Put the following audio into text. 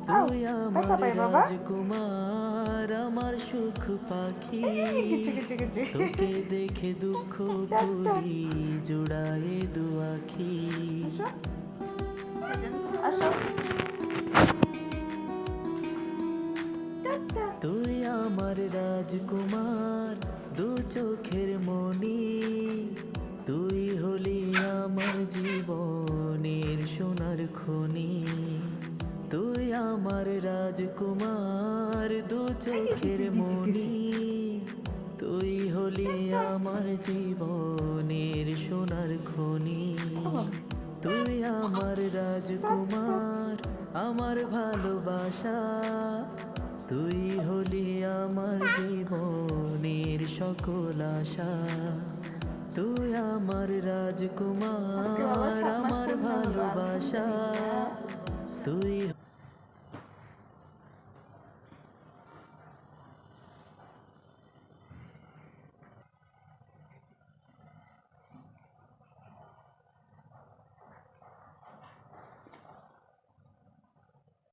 তুই আমার রাজকুমার, আমার সুখ পাখি। তোকে দেখে দুঃখ ভুলি, জুড়ায়ে দু আখি। তুই আমার রাজকুমার, দু চোখের মনি। তুই হলি আমার জীবনের সোনার খনি। তুই আমার রাজকুমার, দু চোখের মনি। তুই হলি আমার জীবনের সোনার খনি। তুই আমার রাজকুমার, আমার ভালোবাসা। তুই হলি আমার জীবনের সকল আশা। তুই আমার রাজকুমার, আমার ভালোবাসা। তুই